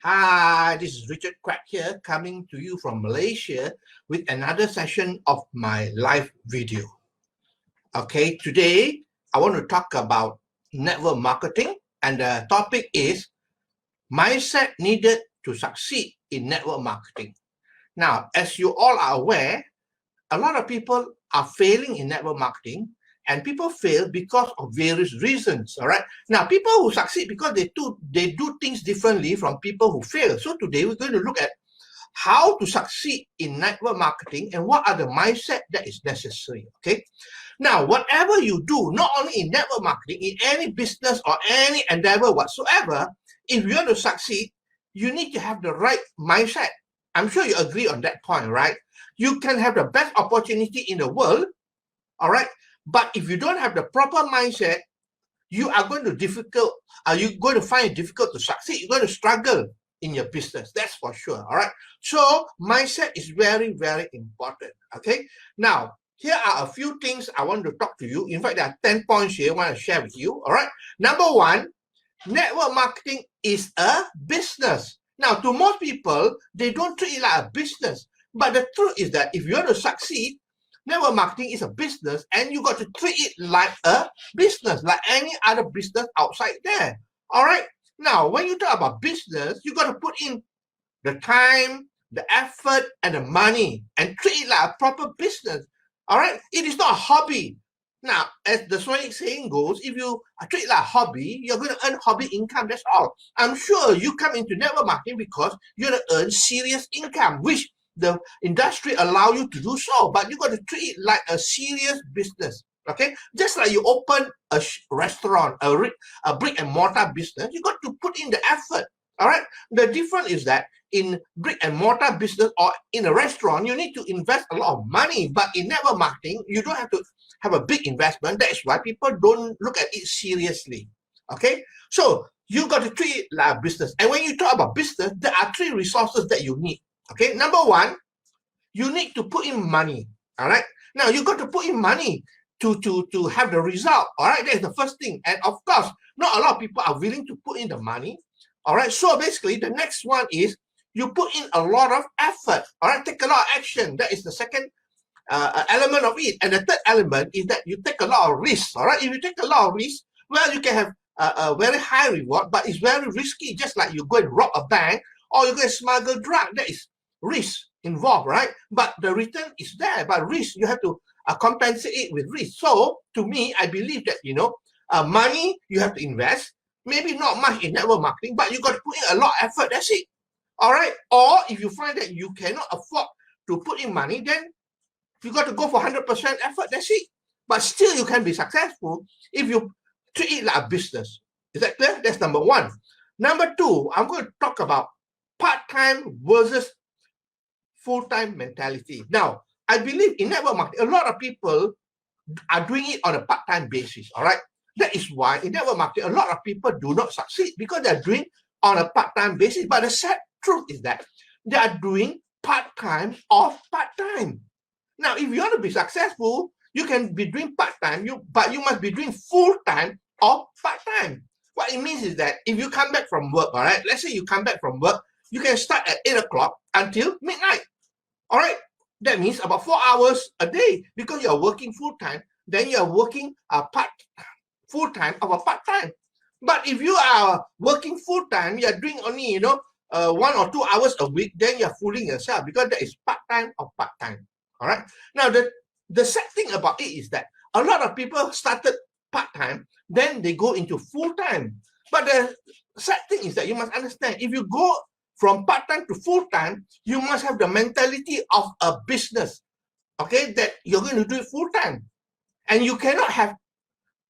Hi, this is Richard Quek here, coming to you from Malaysia with another session of my live video. Okay, today I want to talk about network marketing, and the topic is mindset needed to succeed in network marketing. Now, as you all are aware, a lot of people are failing in network marketing, and people fail because of various reasons. All right. Now, people who succeed because they do things differently from people who fail. So today we're going to look at how to succeed in network marketing and what are the mindset that is necessary. Okay. Now, whatever you do, not only in network marketing, in any business or any endeavor whatsoever, if you want to succeed, you need to have the right mindset. I'm sure you agree on that point, right? You can have the best opportunity in the world, all right? But if you don't have the proper mindset, you are going to find it difficult to succeed. You're going to struggle in your business, that's for sure, all right? So mindset is very, very important, okay? Now, here are a few things I want to talk to you. In fact, there are 10 points here I want to share with you, all right? Number one, network marketing is a business. Now, to most people, they don't treat it like a business. But the truth is that if you want to succeed, network marketing is a business, and you got to treat it like a business, like any other business outside there. All right? Now, when you talk about business, you got to put in the time, the effort, and the money, and treat it like a proper business. All right? It is not a hobby. Now, as the saying goes, if you treat it like a hobby, you're going to earn hobby income, that's all. I'm sure you come into network marketing because you're going to earn serious income, which the industry allow you to do so, but you got to treat it like a serious business, okay? Just like you open a restaurant, a brick and mortar business, you got to put in the effort, all right? The difference is that in brick and mortar business or in a restaurant, you need to invest a lot of money, but in network marketing, you don't have to have a big investment. That's why people don't look at it seriously, okay? So you got to treat it like a business. And when you talk about business, there are three resources that you need. Okay, number one, you need to put in money. All right. Now you got to put in money to have the result. All right, that's the first thing. And of course, not a lot of people are willing to put in the money. All right. So basically, the next one is you put in a lot of effort. All right, take a lot of action. That is the second element of it. And the third element is that you take a lot of risks. All right. If you take a lot of risks, well, you can have a very high reward, but it's very risky. Just like you go and rob a bank or you go and smuggle drug. That is risk involved, right? But the return is there, but risk, you have to compensate it with risk. So to me, I believe that, money you have to invest, maybe not much in network marketing, but you got to put in a lot of effort, that's it. All right. Or if you find that you cannot afford to put in money, then you got to go for 100% effort, that's it. But still you can be successful if you treat it like a business. Is that clear? That's number one. Number two, I'm going to talk about part-time versus full-time mentality. Now, I believe in network marketing, a lot of people are doing it on a part-time basis, all right? That is why in network marketing, a lot of people do not succeed because they're doing on a part-time basis. But the sad truth is that they are doing part-time or part-time. Now, if you want to be successful, you can be doing part-time, but you must be doing full-time or part-time. What it means is that if you come back from work, all right, let's say you come back from work, you can start at 8 o'clock until midnight. All right, that means about 4 hours a day because you're working full-time, then you're working full-time or part-time. But if you are working full-time, you're doing only, 1 or 2 hours a week, then you're fooling yourself because that is part-time or part-time. All right. Now, the sad thing about it is that a lot of people started part-time, then they go into full-time. But the sad thing is that you must understand, if you go from part-time to full-time, you must have the mentality of a business, okay, that you're going to do it full-time. And you cannot have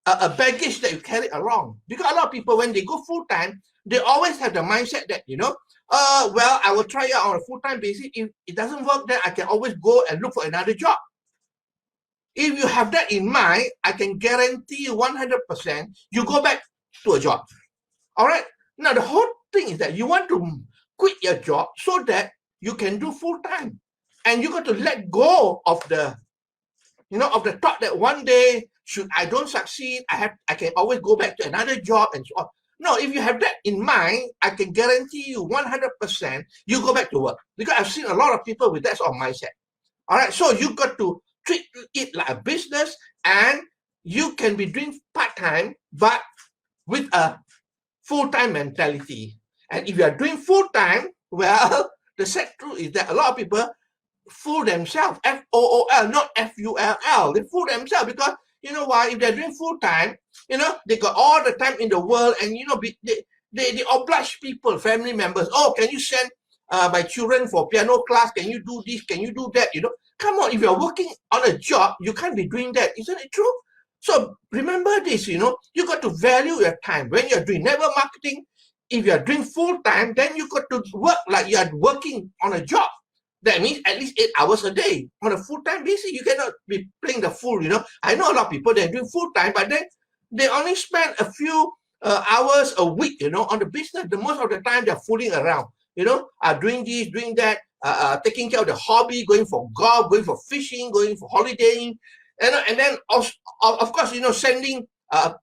a baggage that you carry along. Because a lot of people, when they go full-time, they always have the mindset that, well, I will try it on a full-time basis. If it doesn't work, then I can always go and look for another job. If you have that in mind, I can guarantee you 100% you go back to a job. All right. Now, the whole thing is that you want to quit your job so that you can do full-time. And you got to let go of the, of the thought that one day, should I don't succeed, I can always go back to another job and so on. No, if you have that in mind, I can guarantee you 100% you go back to work. Because I've seen a lot of people with that sort of mindset. All right, so you got to treat it like a business, and you can be doing part-time, but with a full-time mentality. And if you are doing full-time, well, the sad truth is that a lot of people fool themselves, F-O-O-L, not F-U-L-L. They fool themselves because, you know why? If they're doing full-time, you know, they got all the time in the world, and, you know, they oblige people, family members. Oh, can you send my children for piano class? Can you do this? Can you do that? You know, come on, if you're working on a job, you can't be doing that. Isn't it true? So remember this, you know, you got to value your time. When you're doing network marketing, if you're doing full-time, then you got to work like you're working on a job. That means at least 8 hours a day. On a full-time basis, you cannot be playing the fool, you know. I know a lot of people, they're doing full-time, but then they only spend a few hours a week, you know, on the business. The most of the time, they're fooling around, you know, doing this, doing that, taking care of the hobby, going for golf, going for fishing, going for holidaying, and then, of course, you know, sending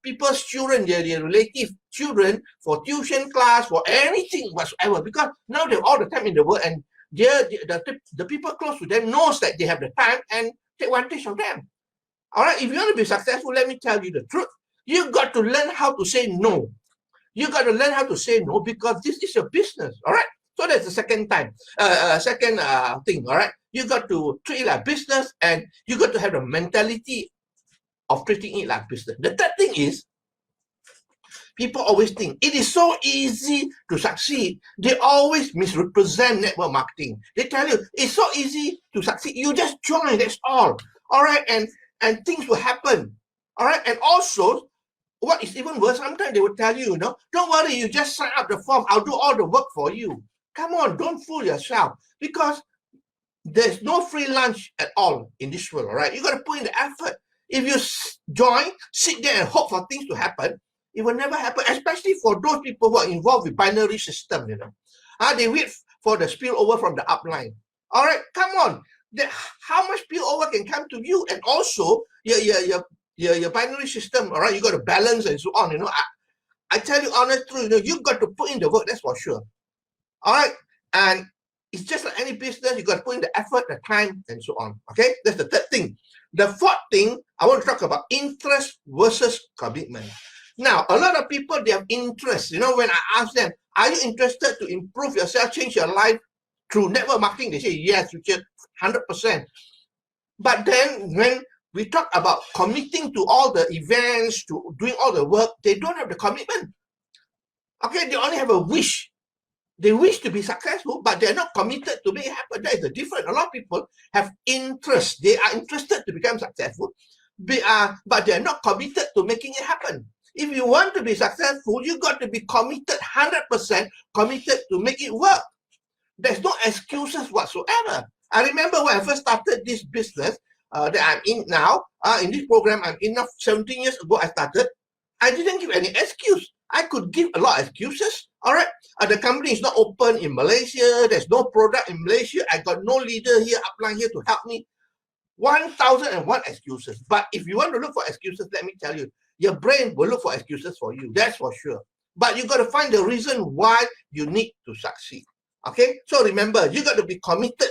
people's children, their relative children, for tuition class, for anything whatsoever, because now they have all the time in the world, and the people close to them knows that they have the time and take advantage of them. All right, if you want to be successful, let me tell you the truth. You got to learn how to say no. You got to learn how to say no, because this is your business. All right. So that's the second thing. All right. You got to treat it like business, and you got to have the mentality of treating it like business. The third thing is, people always think it is so easy to succeed. They always misrepresent network marketing. They tell you it's so easy to succeed. You just join, that's all. All right, and things will happen. All right, and also, what is even worse, sometimes they will tell you, you know, don't worry, you just sign up the form. I'll do all the work for you. Come on, don't fool yourself, because there's no free lunch at all in this world. All right, you got to put in the effort. If you join, sit there and hope for things to happen, it will never happen, especially for those people who are involved with binary system, you know. They wait for the spillover from the upline. All right, come on. How much spillover can come to you? And also, your binary system, all right, you got to balance and so on, you know. I tell you honestly, you know, you got to put in the work, that's for sure. All right, and it's just like any business, you got to put in the effort, the time, and so on. Okay, that's the third thing. The fourth thing, I want to talk about interest versus commitment. Now, a lot of people, they have interest. You know, when I ask them, are you interested to improve yourself, change your life through network marketing? They say, yes, Richard, 100%. But then when we talk about committing to all the events, to doing all the work, they don't have the commitment. Okay, they only have a wish. They wish to be successful, but they're not committed to make it happen. That is the difference. A lot of people have interest. They are interested to become successful, but they're not committed to making it happen. If you want to be successful, you got to be committed, 100% committed to make it work. There's no excuses whatsoever. I remember when I first started this business that I'm in now, in this program I'm in now, 17 years ago I started, I didn't give any excuse. I could give a lot of excuses. All right, the company is not open in Malaysia. There's no product in Malaysia. I got no leader here, upline here to help me. 1,001 excuses. But if you want to look for excuses, let me tell you, your brain will look for excuses for you. That's for sure. But you got to find the reason why you need to succeed. Okay, so remember, you got to be committed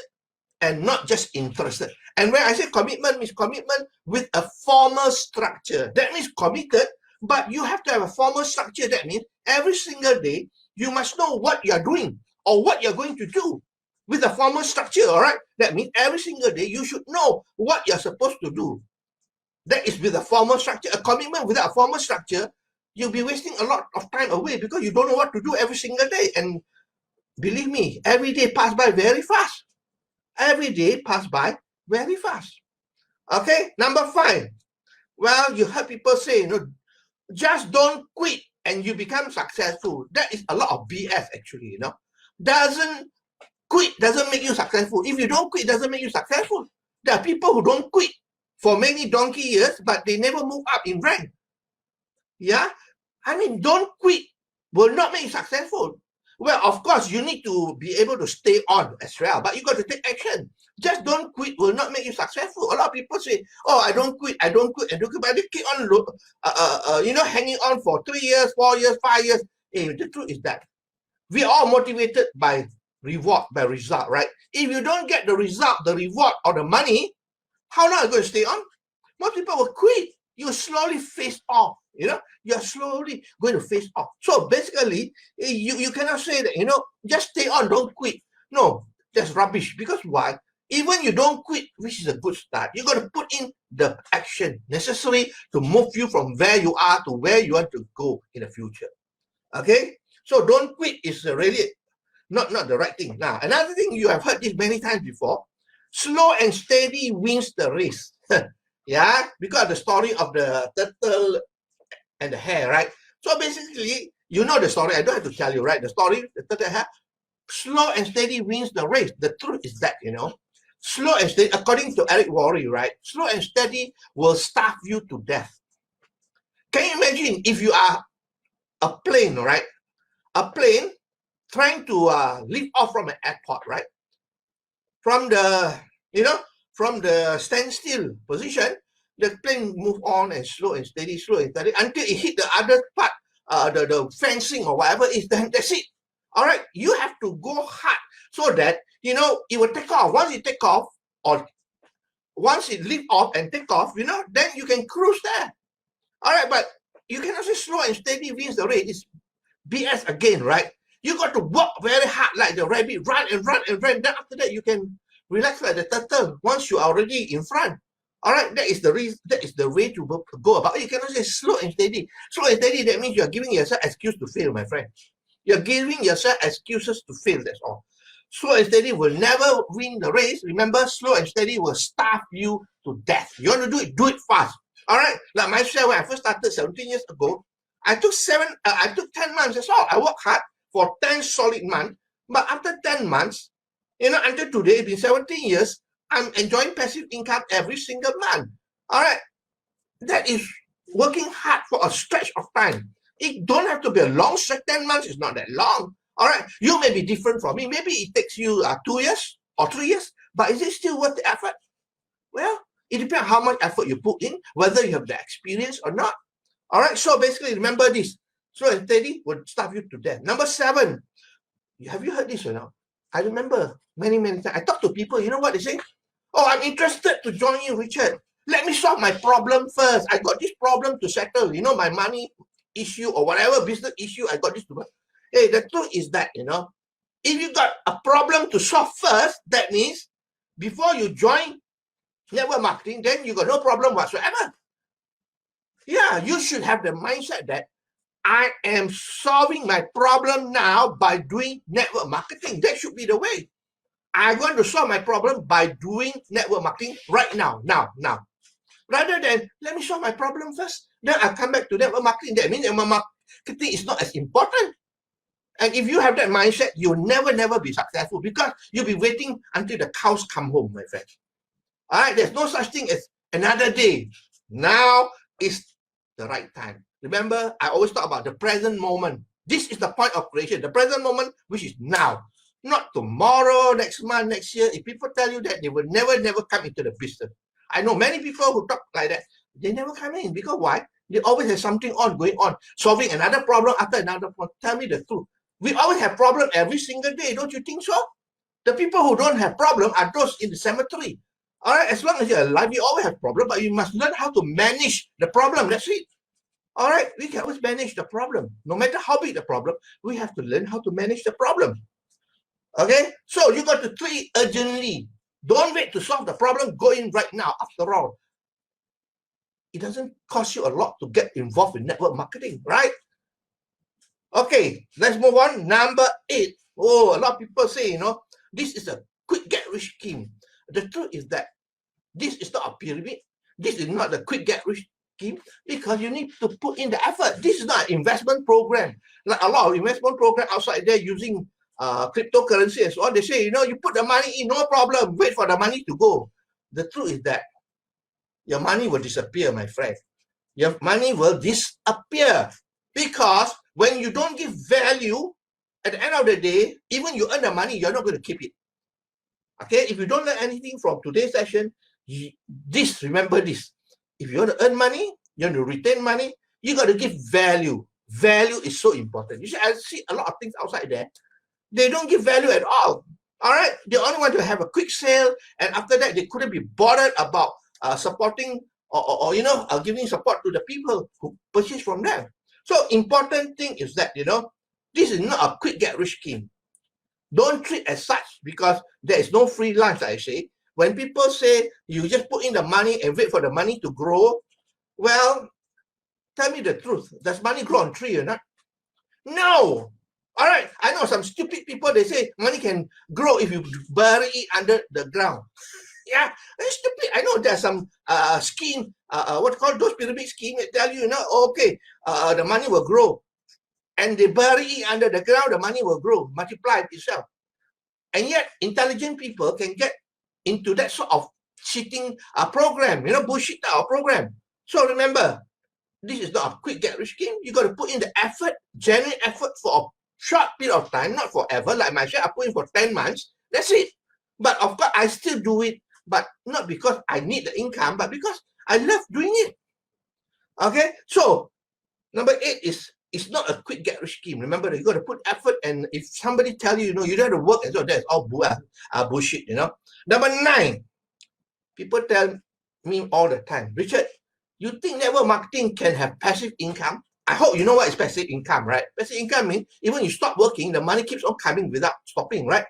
and not just interested. And when I say commitment, means commitment with a formal structure. That means committed, but you have to have a formal structure. That means every single day, you must know what you're doing or what you're going to do with a formal structure, all right? That means every single day, you should know what you're supposed to do. That is with a formal structure. A commitment without a formal structure, you'll be wasting a lot of time away because you don't know what to do every single day. And believe me, every day pass by very fast. Every day pass by very fast. Okay, number 5. Well, you heard people say, you know, just don't quit and you become successful. That is a lot of BS actually, you know. Quit doesn't make you successful. If you don't quit, it doesn't make you successful. There are people who don't quit for many donkey years, but they never move up in rank. Yeah? I mean, don't quit will not make you successful. Well, of course, you need to be able to stay on as well, but you got to take action. Just don't quit will not make you successful. A lot of people say, "Oh, I don't quit, I don't quit, but they keep on, hanging on for 3 years, 4 years, 5 years." Hey, the truth is that we are all motivated by reward, by result, right? If you don't get the result, the reward, or the money, how long are you going to stay on? Most people will quit. You slowly phase off. You're slowly going to phase off. So basically, you cannot say that, just stay on, don't quit. No, that's rubbish. Because why? Even you don't quit, which is a good start, you got to put in the action necessary to move you from where you are to where you want to go in the future. Okay? So don't quit is really not the right thing. Now, another thing, you have heard this many times before, slow and steady wins the race. Yeah, because of the story of the turtle and the hare, right? So basically, you know the story. I don't have to tell you, right? The story, the turtle and hare, slow and steady wins the race. The truth is that, slow and steady, according to Eric Worre, right? Slow and steady will starve you to death. Can you imagine if you are a plane, right? A plane trying to lift off from an airport, right? From the standstill position, the plane move on and slow and steady until it hit the other part, the fencing or whatever it is, then that's it. All right, you have to go hard so that it will take off. Once it take off, or once it lift off and take off, then you can cruise there. All right, but you cannot say slow and steady wins the race. It's BS again, right? You got to work very hard like the rabbit, run and run and run. Then after that, you can relax like the turtle once you're already in front. All right, that is the reason. That is the way to go about it. You cannot say slow and steady. Slow and steady, that means you're giving yourself excuse to fail, my friend. You're giving yourself excuses to fail, that's all. Slow and steady will never win the race. Remember, slow and steady will starve you to death. You want to do it fast. All right, like myself, when I first started 17 years ago, I took 10 months, that's all. I worked hard for 10 solid months. But after 10 months, until today, it's been 17 years, I'm enjoying passive income every single month. All right. That is working hard for a stretch of time. It don't have to be a long stretch. 10 months is not that long. All right. You may be different from me. Maybe it takes you 2 years or 3 years, but is it still worth the effort? Well, it depends how much effort you put in, whether you have the experience or not. All right. So basically, remember this. Slow and steady will starve you to death. Number 7. Have you heard this or not? I remember many times. I talk to people, you know what they say? Oh, I'm interested to join you, Richard. Let me solve my problem first. I got this problem to settle. My money issue or whatever business issue, I got this to. Hey, the truth is that, if you got a problem to solve first, that means before you join network marketing, then you got no problem whatsoever. Yeah, you should have the mindset that I am solving my problem now by doing network marketing. That should be the way. I'm going to solve my problem by doing network marketing right now. Rather than, let me solve my problem first, then I'll come back to network marketing. That means network marketing is not as important. And if you have that mindset, you'll never be successful because you'll be waiting until the cows come home, my friend. All right, there's no such thing as another day. Now is the right time. Remember, I always talk about the present moment. This is the point of creation, the present moment, which is now. Not tomorrow, next month, next year. If people tell you that, they will never come into the business. I know many people who talk like that. They never come in. Because why? They always have something going on. Solving another problem after another problem. Tell me the truth. We always have problems every single day. Don't you think so? The people who don't have problems are those in the cemetery. All right, as long as you're alive, you always have problems, but you must learn how to manage the problem. That's it. All right, we can always manage the problem. No matter how big the problem, we have to learn how to manage the problem. Okay, so you got to treat it urgently. Don't wait to solve the problem. Go in right now. After all, it doesn't cost you a lot to get involved in network marketing, right? Okay, let's move on. Number 8. Oh, a lot of people say, this is a quick get rich scheme. The truth is that this is not a pyramid. This is not a quick get rich scheme because you need to put in the effort. This is not an investment program. Like a lot of investment program outside there using cryptocurrency and so on. They say, you put the money in, no problem. Wait for the money to go. The truth is that your money will disappear, my friend. Your money will disappear because when you don't give value at the end of the day, even you earn the money, you're not going to keep it. Okay, if you don't learn anything from today's session, remember this. If you want to earn money, you want to retain money, you got to give value. Value is so important. You see, I see a lot of things outside there. They don't give value at all. All right, they only want to have a quick sale, and after that, they couldn't be bothered about supporting or giving support to the people who purchase from them. So important thing is that, this is not a quick get rich scheme. Don't treat as such, because there is no free lunch, I say. When people say you just put in the money and wait for the money to grow, well, tell me the truth. Does money grow on tree or not? No. All right. I know some stupid people, they say money can grow if you bury it under the ground. Yeah, it's stupid. I know there's some scheme, what's called those pyramid scheme that tell you, okay, the money will grow. And they bury it under the ground, the money will grow, multiply itself. And yet, intelligent people can get into that sort of cheating program, bullshit program. So remember, this is not a quick get rich scheme. You got to put in the effort, genuine effort for a short period of time, not forever. Like myself, I put in for 10 months. That's it. But of course, I still do it, but not because I need the income, but because I love doing it. Okay, so number 8 is, it's not a quick get rich scheme. Remember, you got to put effort, and if somebody tell you, you don't have to work, and so that's all bullshit, Number 9, people tell me all the time, Richard, you think network marketing can have passive income? I hope you know what is passive income, right? Passive income means even you stop working, the money keeps on coming without stopping, right?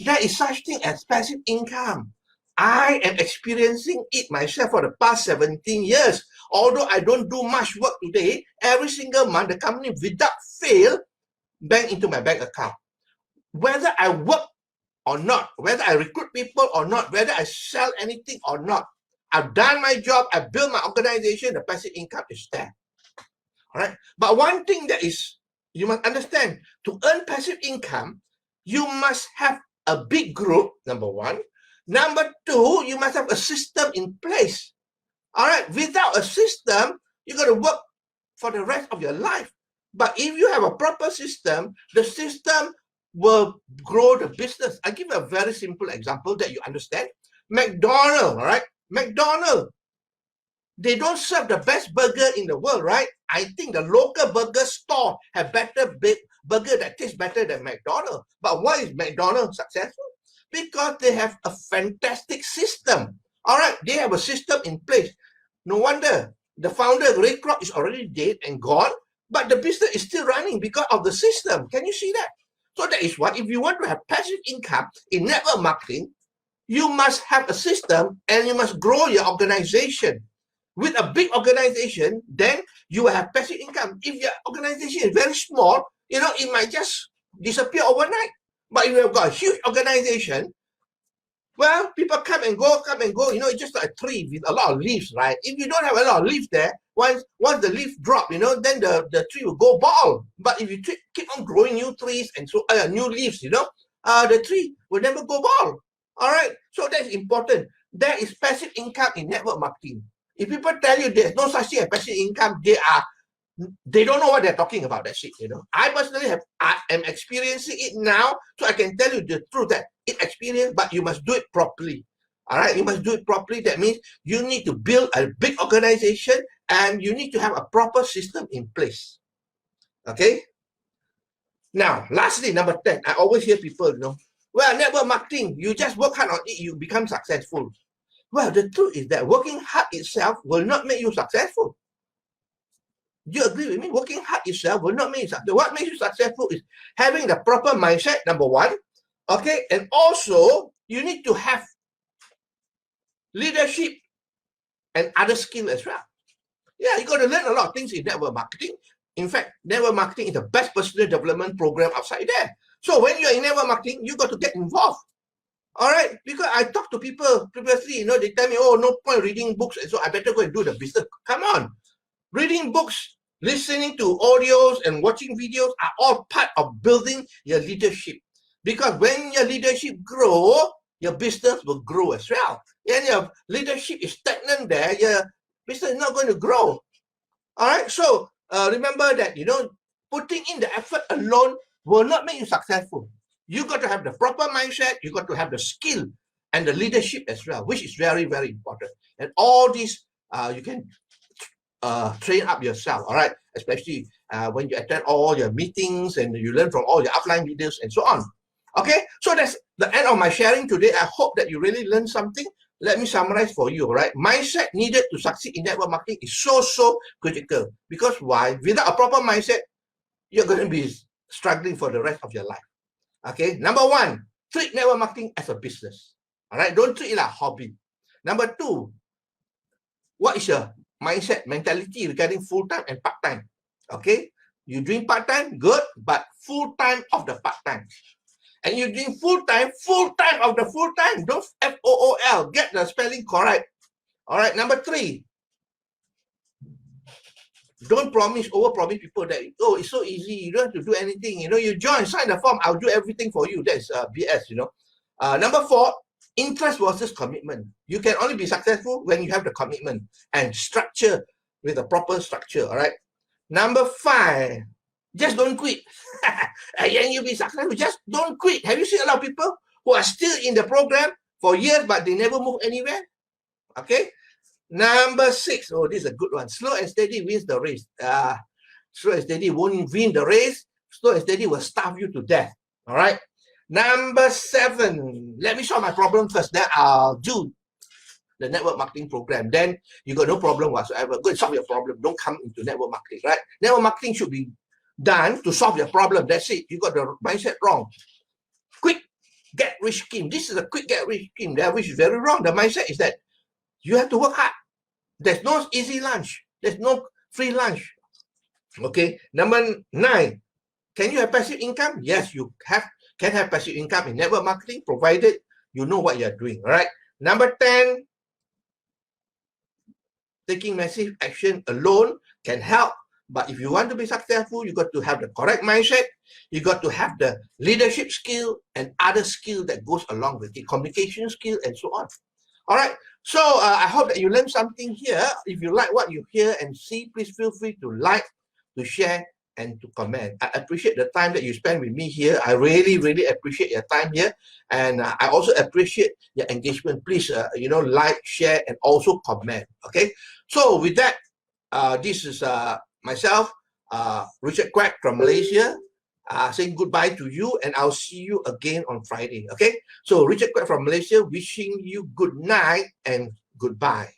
There is such thing as passive income. I am experiencing it myself for the past 17 years. Although I don't do much work today, every single month, the company without fail bank into my bank account. Whether I work or not, whether I recruit people or not, whether I sell anything or not, I've done my job, I built my organization, the passive income is there. All right. But one thing that is, you must understand, to earn passive income, you must have a big group, number 1. Number 2, you must have a system in place. All right. Without a system, you got to work for the rest of your life. But if you have a proper system, the system will grow the business. I'll give you a very simple example that you understand. McDonald's, all right? McDonald's, they don't serve the best burger in the world, right? I think the local burger store have better burger that tastes better than McDonald's. But why is McDonald's successful? Because they have a fantastic system. All right, they have a system in place. No wonder the founder, Ray Kroc, is already dead and gone, but the business is still running because of the system. Can you see that? So that is what, if you want to have passive income in network marketing, you must have a system and you must grow your organization. With a big organization, then you will have passive income. If your organization is very small, it might just disappear overnight. But if you have got a huge organization, well, people come and go, it's just like a tree with a lot of leaves, right? If you don't have a lot of leaves there, once the leaf drop, then the tree will go bald. But if you keep on growing new trees and so new leaves, the tree will never go bald. All right, so that's important. There is passive income in network marketing. If people tell you there's no such thing as passive income, they don't know what they're talking about. That shit, I personally I am experiencing it now, so I can tell you the truth that it experience, but you must do it properly. All right, you must do it properly. That means you need to build a big organization and you need to have a proper system in place. Okay. Now, lastly, number 10, I always hear people, well, network marketing, you just work hard on it, you become successful. Well, the truth is that working hard itself will not make you successful. Do you agree with me? Working hard itself will not make you successful. What makes you successful is having the proper mindset, number 1. Okay, and also you need to have leadership and other skills as well. Yeah, you got to learn a lot of things in network marketing. In fact, network marketing is the best personal development program outside there. So when you're in network marketing, you got to get involved. All right, because I talked to people previously, they tell me, oh, no point reading books, and so I better go and do the business. Come on. Reading books, listening to audios, and watching videos are all part of building your leadership. Because when your leadership grow, your business will grow as well. And your leadership is stagnant there, your business is not going to grow. All right, so remember that, putting in the effort alone will not make you successful. You got to have the proper mindset, you got to have the skill and the leadership as well, which is very, very important. And all these you can train up yourself, all right? Especially when you attend all your meetings and you learn from all your upline leaders and so on. Okay, so that's the end of my sharing today. I hope that you really learned something. Let me summarize for you, all right? Mindset needed to succeed in network marketing is so critical. Because why? Without a proper mindset, you're going to be struggling for the rest of your life. Okay, number one, treat network marketing as a business. All right, don't treat it like a hobby. Number two, what is your mindset, mentality regarding full-time and part-time? Okay, you're doing part-time, good, but full-time of the part-time. And you're doing full-time of the full-time. Don't FOOL, get the spelling correct. All right, number three, don't overpromise people that, oh, it's so easy, you don't have to do anything. You know, you join, sign the form, I'll do everything for you. That's BS, you know. Number four, interest versus commitment. You can only be successful when you have the commitment and structure with a proper structure, all right? Number five, just don't quit. And you'll be successful. Just don't quit. Have you seen a lot of people who are still in the program for years, but they never move anywhere? Okay. Number six, oh, this is a good one. Slow and steady wins the race. Slow and steady won't win the race. Slow and steady will starve you to death. All right. Number seven, let me solve my problem first. Then I'll do the network marketing program. Then you got no problem whatsoever. Go and solve your problem. Don't come into network marketing, right? Network marketing should be done to solve your problem. That's it. You got the mindset wrong. Quick get rich scheme. This is a quick get rich scheme, which is very wrong. The mindset is that you have to work hard. There's no easy lunch. There's no free lunch. Okay. Number nine, can you have passive income? Yes, you can have passive income in network marketing, provided you know what you're doing. All right. Number 10, taking massive action alone can help. But if you want to be successful, you got to have the correct mindset. You got to have the leadership skill and other skill that goes along with it, communication skill and so on. All right. So I hope that you learned something here. If you like what you hear and see, please feel free to like, to share, and to comment. I appreciate the time that you spend with me here. I really appreciate your time here. And I also appreciate your engagement. Please, like, share, and also comment. Okay. So with that, this is myself, Richard Quek from Malaysia, saying goodbye to you, and I'll see you again on Friday. Okay. So Richard Quek from Malaysia, wishing you good night and goodbye.